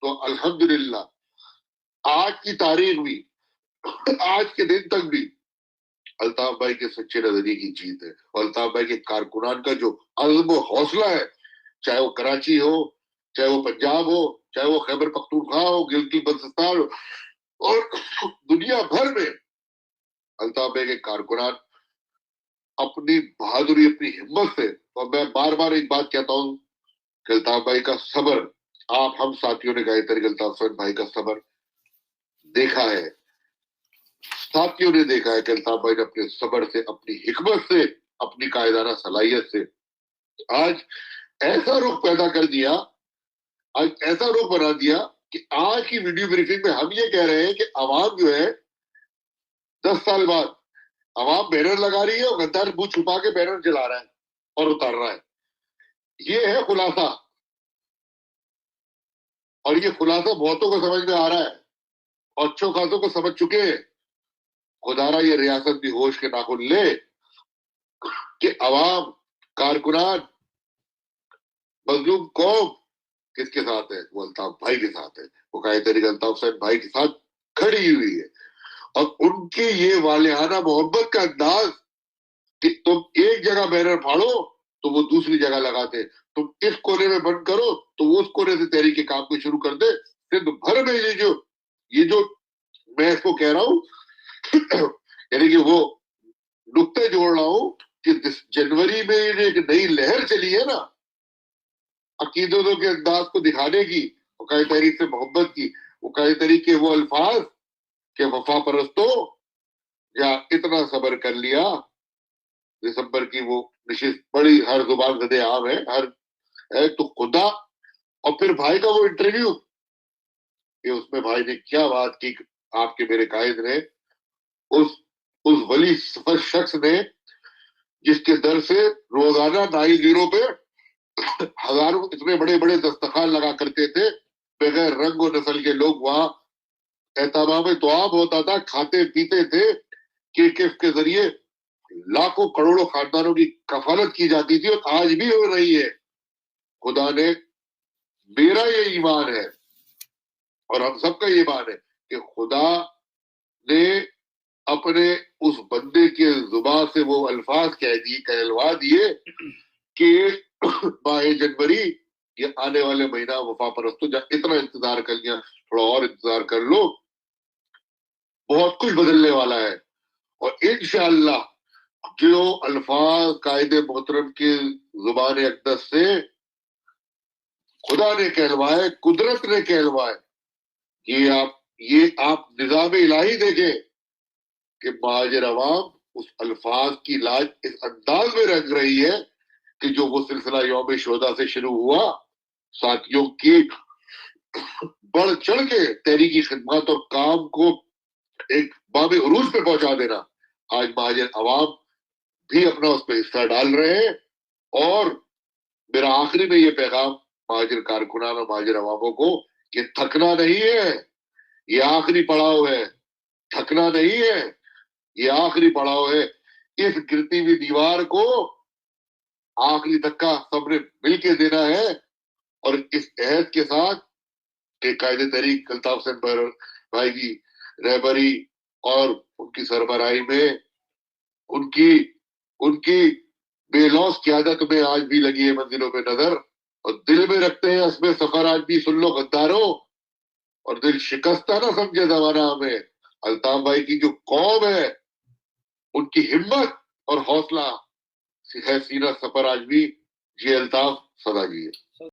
تو الحمدللہ آج کی تاریخ بھی، آج کے دن تک بھی الطاف بھائی کے سچے نظریے کی جیت ہے، اور الطاف بھائی کے کارکنان کا جو عزم و حوصلہ ہے، چاہے وہ کراچی ہو، چاہے وہ پنجاب ہو، چاہے وہ خیبر پختونخوا ہو، گلگت بلتستان ہو، اور دنیا بھر میں الطاف بھائی کے کارکنان اپنی بہادری، اپنی ہمت سے، اور میں بار بار ایک بات کہتا ہوں کہ الطاف بھائی کا صبر، آپ ہم ساتھیوں نے گائے طریق الطاف حسین بھائی کا صبر دیکھا ہے، ساتھیوں نے دیکھا ہے کہ الطاف بھائی نے اپنے صبر سے، اپنی حکمت سے، اپنی قائدانہ صلاحیت سے آج ایسا رخ پیدا کر دیا، آج ایسا رخ بنا دیا کہ آج کی ویڈیو بریفنگ میں ہم یہ کہہ رہے ہیں کہ عوام جو ہے 10 سال بعد عوام بینر لگا رہی ہے اور غدار منہ چھپا کے بینر جلا رہا ہے اور اتار رہا ہے. یہ ہے خلاصہ، اور یہ خلاصہ بہتوں کو سمجھ میں آ رہا ہے اور اچھوں خاصوں کو سمجھ چکے ہیں. خدا را یہ ریاست بھی ہوش کے ناخن لے کہ عوام، کارکنان، مظلوم قوم کس کے ساتھ ہے؟ وہ الطاف بھائی کے ساتھ ہے، وہ قائد تحریک الطاف حسین بھائی کے ساتھ کھڑی ہوئی ہے. اور ان کے یہ والہانہ محبت کا انداز کہ تم ایک جگہ بینر پھاڑو تو وہ دوسری جگہ لگاتے، تم اس کونے میں بند کرو تو وہ اس کونے سے تحریک کے کام کو شروع کر دے. سندھ بھر میں یہ جو میں اس کو کہہ رہا ہوں یعنی کہ وہ نقطے جوڑ رہا ہوں کہ جنوری میں ایک نئی لہر چلی ہے نا عقیدتوں کے انداز کو دکھانے کی، وہ قائد تحریک سے محبت کی، وہ قائد تحریک کے وہ الفاظ کہ وفا پرستوں یا اتنا صبر کر لیا. دسمبر کی وہ نشست بڑی ہر زبان زدے عام ہے، ہر ہے تو خدا. اور پھر بھائی کا وہ انٹرویو کہ اس میں بھائی نے کیا بات کی، آپ کے میرے قائد نے، اس ولی شخص نے جس کے در سے روزانہ 9-0 پہ ہزاروں اتنے بڑے بڑے دستخوان لگا کرتے تھے، بغیر رنگ و نسل کے لوگ وہاں اہتمام تواب ہوتا تھا، کھاتے پیتے تھے، KKF کے ذریعے لاکھوں کروڑوں خاندانوں کی کفالت کی جاتی تھی، اور آج بھی ہو رہی ہے. خدا نے، میرا یہ ایمان ہے اور ہم سب کا یہ ایمان ہے کہ خدا نے اپنے اس بندے کے زبان سے وہ الفاظ کہلوا دیے کہ ماہ جنوری، یہ آنے والے مہینہ وفا پرستوں، جب اتنا انتظار کر لیا تھوڑا اور انتظار کر لو، بہت کچھ بدلنے والا ہے. اور انشاءاللہ جو الفاظ قائد محترم کی زبان اقدس سے خدا نے کہلوائے، قدرت نے کہلوائے، یہ آپ نظام الہی دیکھیں کہ مہاجر عوام اس الفاظ کی لاج اس انداز میں رنگ رہی ہے کہ جو وہ سلسلہ یوم شہداء سے شروع ہوا، ساتھیوں کی بڑھ چڑھ کے تحریکی خدمات اور کام کو ایک باب عروج پہ پہنچا دینا، آج مہاجر عوام بھی اپنا اس پہ حصہ ڈال رہے ہیں. اور میرا آخری میں یہ پیغام مہاجر کارکنان اور مہاجر عواموں کو کہ تھکنا نہیں ہے، یہ آخری پڑاؤ ہے، تھکنا نہیں ہے، یہ آخری پڑاؤ ہے. اس گرتی ہوئی دیوار کو آخری دھکا سب نے مل کے دینا ہے، اور اس عہد کے ساتھ کہ قائد تحریک الطاف حسین بھائی کی رہبری اور ان کی سربراہی میں ان کی بے لوث قیادت میں آج بھی لگی ہے منزلوں پہ نظر، اور دل میں رکھتے ہیں اس میں سفر آج بھی. سن لو غداروں، اور دل شکستہ نہ سمجھے زمانہ ہمیں. الطاف بھائی کی جو قوم ہے، ان کی ہمت اور حوصلہ ہے سینہ سفر آج بھی. جی الطاف، سدا جی.